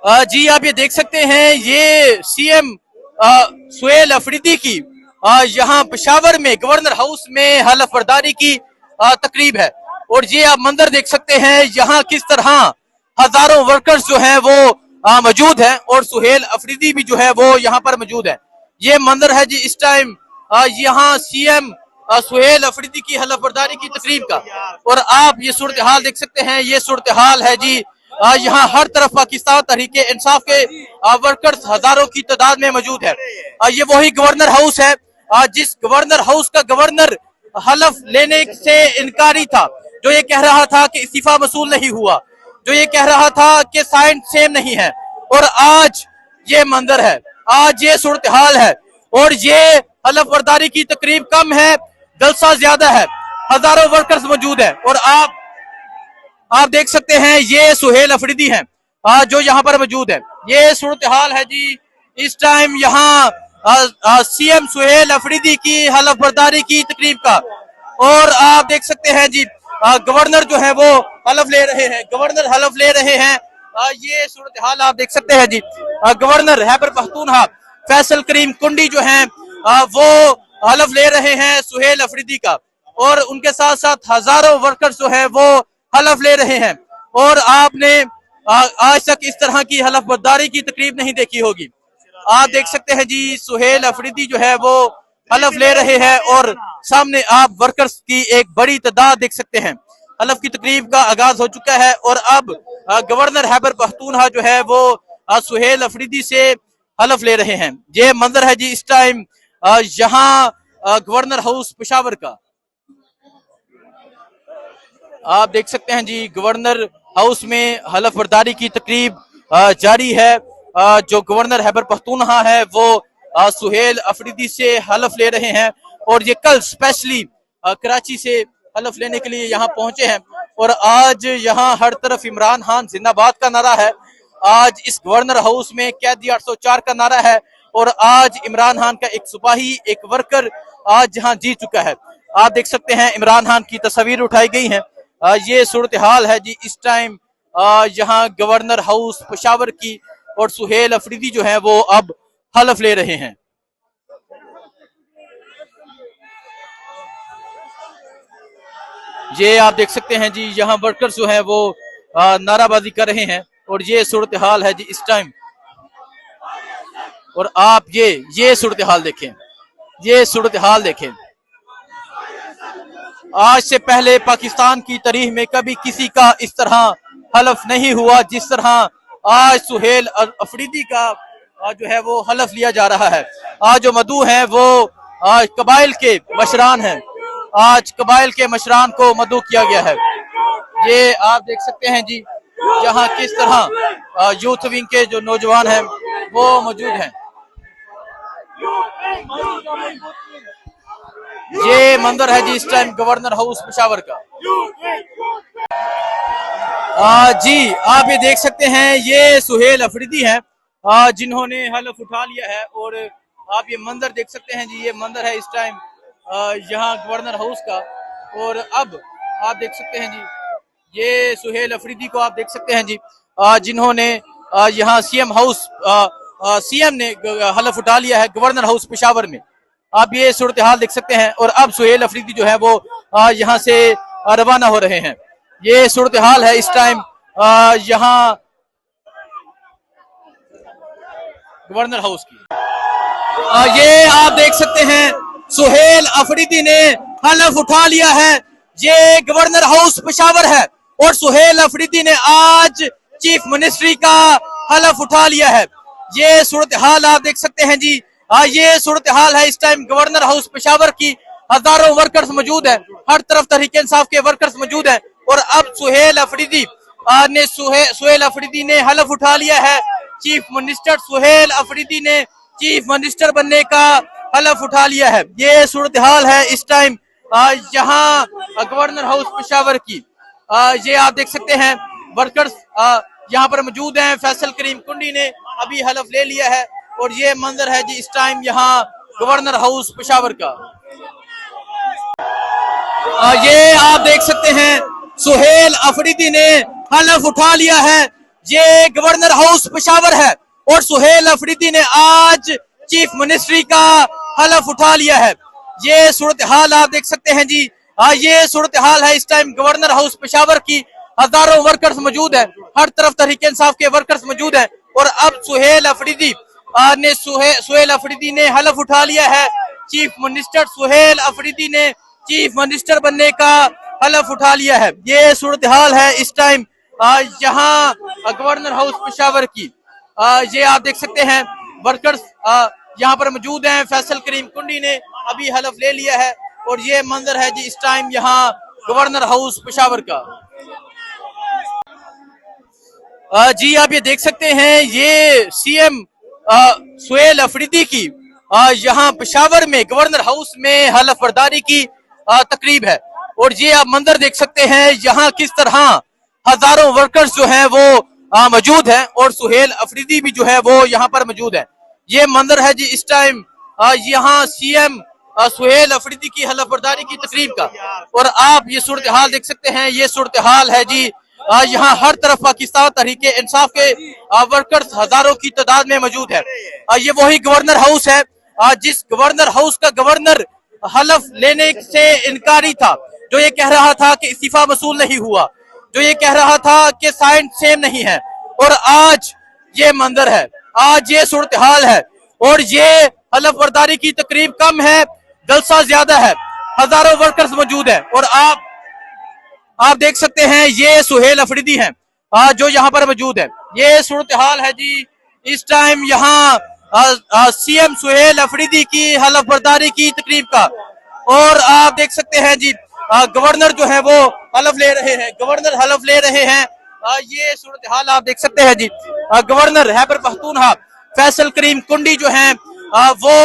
जी आप ये देख सकते हैं, ये सीएम सुहेल अफरीदी की यहाँ पेशावर में गवर्नर हाउस में हलफ बर्दारी की तकरीब है। और ये आप मंजर देख सकते हैं यहाँ किस तरह हजारों वर्कर्स जो हैं वो मौजूद हैं और सुहेल अफरीदी भी जो है वो यहाँ पर मौजूद है। ये मंजर है जी इस टाइम यहाँ सीएम सुहेल अफरीदी की हलफ बर्दारी की तकरीब का। और आप ये सूरत हाल देख सकते हैं, ये सूरत हाल है जी यहाँ हर तरफ पाकिस्तान तहरीक इंसाफ के वर्कर्स हजारों की तादाद में मौजूद है। ये वही गवर्नर हाउस है जिस गवर्नर हाउस का गवर्नर हलफ लेने से इनकारी था, जो ये कह रहा था कि इस्तीफा वसूल नहीं हुआ, जो ये कह रहा था कि साइन सेम नहीं है। और आज ये मंजर है, आज ये सूरत हाल है और ये हलफ बर्दारी की तकरीब कम है, जलसा ज्यादा है, हजारों वर्कर्स मौजूद है। और आप देख सकते हैं ये सुहेल अफरीदी हैं जो यहाँ पर मौजूद है। ये सूरत हाल है जी इस टाइम यहाँ सीएम सुहेल अफरीदी की हलफ बर्दारी की तकरीब का। और आप देख सकते हैं जी गवर्नर जो है वो हलफ ले रहे हैं, गवर्नर हलफ ले रहे हैं। ये सूरत हाल आप देख सकते हैं जी गवर्नर खैबर पख्तूनख्वा फैसल करीम कुंडी जो हैं वो हलफ ले रहे हैं सुहेल अफरीदी का। और उनके साथ साथ हजारों वर्कर्स जो है वो हलफ ले रहे हैं। और आपने आज तक इस तरह की हलफ बर्दारी की तकरीब नहीं देखी होगी। आप देख सकते हैं जी सुहेल अफरीदी जो है वो हलफ ले रहे हैं और सामने आप वर्कर्स की एक बड़ी तादाद देख सकते हैं। हलफ की तकरीब का आगाज हो चुका है और अब गवर्नर खैबर पख्तूनख्वा जो है वो सुहेल अफरीदी से हलफ ले रहे हैं। ये मंजर है जी इस टाइम यहाँ गवर्नर हाउस पेशावर का। आप देख सकते हैं जी गवर्नर हाउस में हलफ बर्दारी की तकरीब जारी है। जो गवर्नर खैबर पख्तूनख्वा है वो सुहेल अफरीदी से हलफ ले रहे हैं और ये कल स्पेशली कराची से हलफ लेने के लिए यहाँ पहुंचे हैं। और आज यहाँ हर तरफ इमरान खान जिंदाबाद का नारा है। आज इस गवर्नर हाउस में कैदी 804 का नारा है और आज इमरान खान का एक सिपाही, एक वर्कर आज यहाँ जीत चुका है। आप देख सकते हैं इमरान खान की तस्वीर उठाई गई है। ये सूरत हाल है जी इस टाइम यहाँ गवर्नर हाउस पेशावर की। और सुहेल अफरीदी जो है वो अब हलफ ले रहे हैं। ये आप देख सकते हैं जी यहाँ वर्कर्स जो है वो नाराबाजी कर रहे हैं और ये सूरत हाल है जी इस टाइम। और आप ये सूरत हाल देखें, ये सूरत हाल देखें। आज से पहले पाकिस्तान की तारीख में कभी किसी का इस तरह हलफ नहीं हुआ जिस तरह आज सुहेल अफरीदी का जो है वो हलफ लिया जा रहा है। आज जो मदू हैं वो आज कबाइल के मशरान हैं, आज कबाइल के मशरान को मदू किया गया है। ये आप देख सकते हैं जी यहाँ किस तरह यूथ विंग के जो नौजवान हैं वो मौजूद हैं। ये मंजर है जी इस टाइम गवर्नर हाउस पेशावर का। जी आप ये देख सकते हैं ये सुहेल अफरीदी हैं जिन्होंने हलफ उठा लिया है। और आप ये मंजर देख सकते हैं जी, ये मंजर है इस टाइम यहाँ गवर्नर हाउस का। और अब आप देख सकते हैं जी ये सुहेल अफरीदी को आप देख सकते हैं जी जिन्होंने यहाँ सीएम हाउस सीएम ने हलफ उठा लिया है गवर्नर हाउस पेशावर में। आप ये सूरत हाल देख सकते हैं। और अब सुहेल अफरीदी जो है वो यहाँ से रवाना हो रहे हैं। ये सूरत हाल है इस टाइम यहाँ गवर्नर हाउस की। ये आप देख सकते हैं सुहेल अफरीदी ने हलफ उठा लिया है। ये गवर्नर हाउस पेशावर है और सुहेल अफरीदी ने आज चीफ मिनिस्ट्री का हलफ उठा लिया है। ये सूरत हाल आप देख सकते हैं जी ये सूरत हाल है इस टाइम गवर्नर हाउस पेशावर की। हजारों वर्कर्स मौजूद हैं, हर तरफ तहरीक इंसाफ के वर्कर्स मौजूद हैं। और अब सुहेल अफरीदी ने हलफ उठा लिया है। चीफ मिनिस्टर सुहेल अफरीदी ने चीफ मिनिस्टर बनने का हलफ उठा लिया है। ये सूरत हाल है इस टाइम यहाँ गवर्नर हाउस पेशावर की। ये आप देख सकते हैं वर्कर्स यहाँ पर मौजूद हैं। फैसल करीम कुंडी ने अभी हलफ ले लिया है और ये मंजर है जी इस टाइम यहाँ गवर्नर हाउस पेशावर का। ये आप देख सकते हैं सुहेल अफरीदी ने हलफ उठा लिया है। ये गवर्नर हाउस पेशावर है और सुहेल अफरीदी ने आज चीफ मिनिस्ट्री का हलफ उठा लिया है। ये सूरत हाल आप देख सकते हैं जी। ये सूरत हाल है इस टाइम गवर्नर हाउस पेशावर की। हजारों वर्कर्स मौजूद है, हर तरफ तहरीक इंसाफ के वर्कर्स मौजूद है और अब सुहेल अफरीदी ने हलफ उठा लिया है। चीफ मिनिस्टर सुहेल अफरीदी ने चीफ मिनिस्टर बनने का हलफ उठा लिया है। ये सूरत हाल है इस टाइम यहाँ गवर्नर हाउस पेशावर की। ये आप देख सकते हैं वर्कर्स यहाँ पर मौजूद हैं। फैसल करीम कुंडी ने अभी हलफ ले लिया है और ये मंजर है जी इस टाइम यहाँ गवर्नर हाउस पेशावर का। जी आप ये देख सकते हैं ये सीएम सुहेल अफरीदी की यहाँ पेशावर में गवर्नर हाउस में हलफ बर्दारी की तकरीब है और ये आप मंजर देख सकते हैं यहाँ किस तरह हजारों वर्कर्स जो हैं वो मौजूद हैं और सुहेल अफरीदी भी जो है वो यहाँ पर मौजूद है। ये मंजर है जी इस टाइम यहाँ सीएम सुहेल अफरीदी की हलफ बर्दारी की तकरीब का और आप ये सूरत हाल देख सकते हैं। ये सूरत हाल है जी यहाँ हर तरफ पाकिस्तान तहरीक इंसाफ के वर्कर्स हजारों की तादाद में मौजूद है। ये वही गवर्नर हाउस है जिस गवर्नर हाउस का गवर्नर हलफ लेने से इनकारी था, जो ये कह रहा था कि इस्तीफा वसूल नहीं हुआ, जो ये कह रहा था कि साइन सेम नहीं है और आज ये मंजर है, आज ये सूरत हाल है और ये हलफ बर्दारी की तकरीब कम है, जलसा ज्यादा है, हजारों वर्कर्स मौजूद है और आप देख सकते हैं ये सुहेल अफरीदी हैं जो यहाँ पर मौजूद है। ये सूरत हाल है जी इस टाइम यहाँ सीएम सुहेल अफरीदी की हलफ बर्दारी की तकरीब का और आप देख सकते हैं जी गवर्नर जो है वो हलफ ले रहे हैं, गवर्नर हलफ ले रहे हैं। ये सूरत हाल आप देख सकते हैं जी। गवर्नर खैबर पख्तूनख्वा फैसल करीम कुंडी जो हैं वो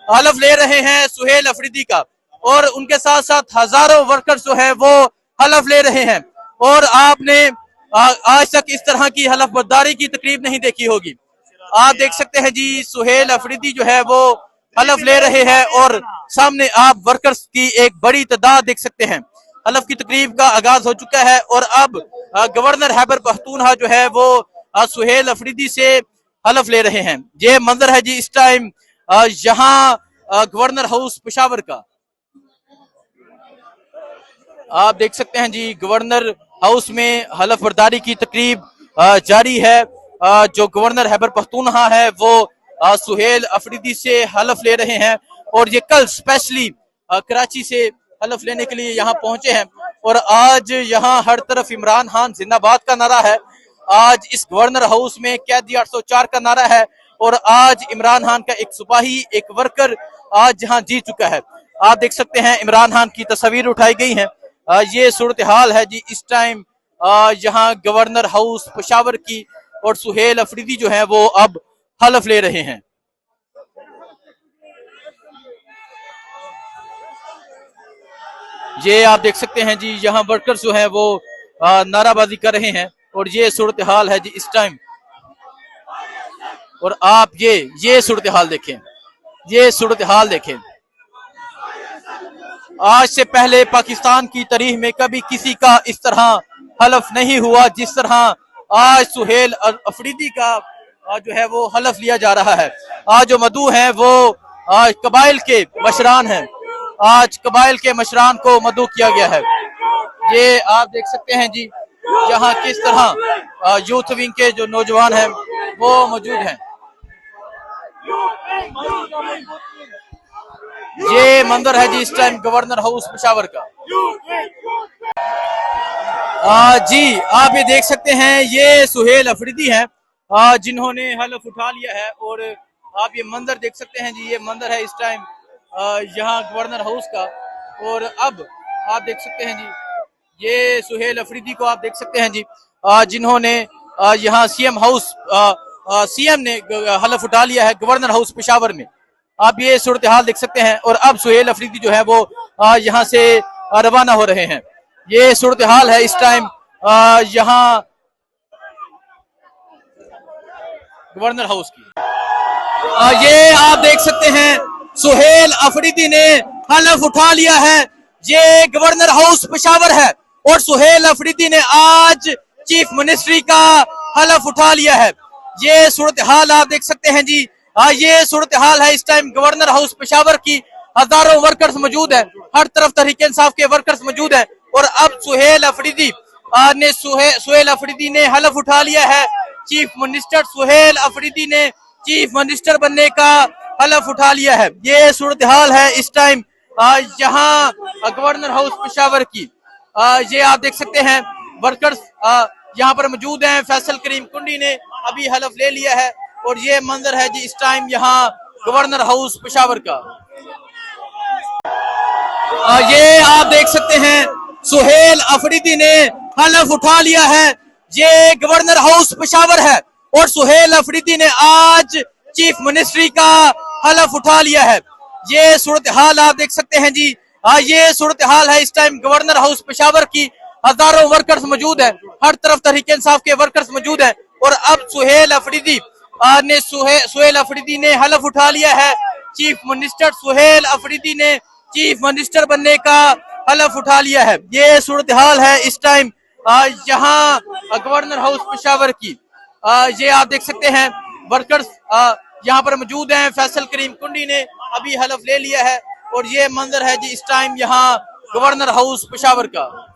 हलफ ले रहे हैं सुहेल अफरीदी का और उनके साथ साथ हजारों वर्कर्स जो है वो हलफ ले रहे हैं और आपने आज तक इस तरह की हलफ बर्दारी की तकरीब नहीं देखी होगी। आप देख सकते हैं जी सुहेल अफरीदी जो है वो हलफ ले रहे हैं और सामने आप वर्कर्स की एक बड़ी तादाद देख सकते हैं। हलफ की तकरीब का आगाज हो चुका है और अब गवर्नर खैबर पख्तूनख्वा जो है वो सुहेल अफरीदी से हलफ ले रहे हैं। ये मंजर है जी इस टाइम यहाँ गवर्नर हाउस पेशावर का। आप देख सकते हैं जी गवर्नर हाउस में हलफ बर्दारी की तकरीब जारी है। जो गवर्नर खैबर पख्तूनख्वा है वो सुहेल अफरीदी से हलफ ले रहे हैं और ये कल स्पेशली कराची से हलफ लेने के लिए यहाँ पहुंचे हैं और आज यहाँ हर तरफ इमरान खान जिंदाबाद का नारा है। आज इस गवर्नर हाउस में कैदी 804 का नारा है और आज इमरान खान का एक सिपाही एक वर्कर आज यहाँ जीत चुका है। आप देख सकते हैं इमरान खान की तस्वीर उठाई गई है। ये सूरत हाल है जी इस टाइम यहाँ गवर्नर हाउस पेशावर की और सुहेल अफरीदी जो है वो अब हलफ ले रहे हैं। ये आप देख सकते हैं जी यहाँ वर्कर्स जो हैं वो नाराबाजी कर रहे हैं और ये सूरत हाल है जी इस टाइम। और आप ये सूरत हाल देखें, ये सूरत हाल देखें। आज से पहले पाकिस्तान की तारीख में कभी किसी का इस तरह हलफ नहीं हुआ जिस तरह आज सुहेल अफरीदी का जो है वो हलफ लिया जा रहा है। आज जो मदू हैं वो कबाइल के मशरान हैं, आज कबाइल के मशरान को मदू किया गया है। ये आप देख सकते हैं जी यहाँ किस तरह यूथ विंग के जो नौजवान हैं वो मौजूद हैं। ये मंजर है जी इस टाइम गवर्नर हाउस पेशावर का। जी आप ये देख सकते हैं ये सुहेल अफरीदी हैं जिन्होंने हलफ उठा लिया है और आप ये मंजर देख सकते हैं जी। ये मंजर है इस टाइम यहाँ गवर्नर हाउस का और अब आप देख सकते हैं जी ये सुहेल अफरीदी को आप देख सकते हैं जी जिन्होंने यहाँ सीएम ने हलफ उठा लिया है गवर्नर हाउस पेशावर में। आप ये सूरत हाल देख सकते हैं और अब सुहेल अफरीदी जो है वो यहाँ से रवाना हो रहे हैं। ये सूरत हाल है इस टाइम यहाँ गवर्नर हाउस की। ये आप देख सकते हैं सुहेल अफरीदी ने हलफ उठा लिया है। ये गवर्नर हाउस पेशावर है और सुहेल अफरीदी ने आज चीफ मिनिस्ट्री का हलफ उठा लिया है। ये सूरत हाल आप देख सकते हैं जी। ये सूरत हाल है इस टाइम गवर्नर हाउस पेशावर की। हजारों वर्कर्स मौजूद है, हर तरफ तहरीक इंसाफ के वर्कर्स मौजूद है। और अब सुहेल अफरीदी ने हलफ उठा लिया है। चीफ मिनिस्टर सुहेल अफरीदी ने चीफ मिनिस्टर बनने का हलफ उठा लिया है। ये सूरत हाल है इस टाइम यहाँ गवर्नर हाउस पेशावर की। ये आप देख सकते हैं वर्कर्स यहाँ पर मौजूद हैं। फैसल करीम कुंडी ने अभी हलफ ले लिया है और ये मंजर है जी इस टाइम यहाँ गवर्नर हाउस पेशावर का। ये आप देख सकते हैं सुहेल अफरीदी ने हलफ उठा लिया है। ये गवर्नर हाउस पेशावर है और सुहेल अफरीदी ने आज चीफ मिनिस्ट्री का हलफ उठा लिया है। ये सूरत हाल आप देख सकते हैं जी। ये सूरत हाल है इस टाइम गवर्नर हाउस पेशावर की। हजारों वर्कर्स मौजूद है, हर तरफ तहरीक इंसाफ के वर्कर्स मौजूद है। और अब सुहेल अफरीदी ने हलफ उठा लिया है। चीफ मिनिस्टर सुहेल अफरीदी ने चीफ मिनिस्टर बनने का हलफ उठा लिया है। ये सूरत हाल है इस टाइम यहाँ गवर्नर हाउस पेशावर की। ये आप देख सकते हैं वर्कर्स यहाँ पर मौजूद हैं। फैसल करीम कुंडी ने अभी हलफ ले लिया है और ये मंजर है जी इस टाइम यहाँ गवर्नर हाउस पेशावर का।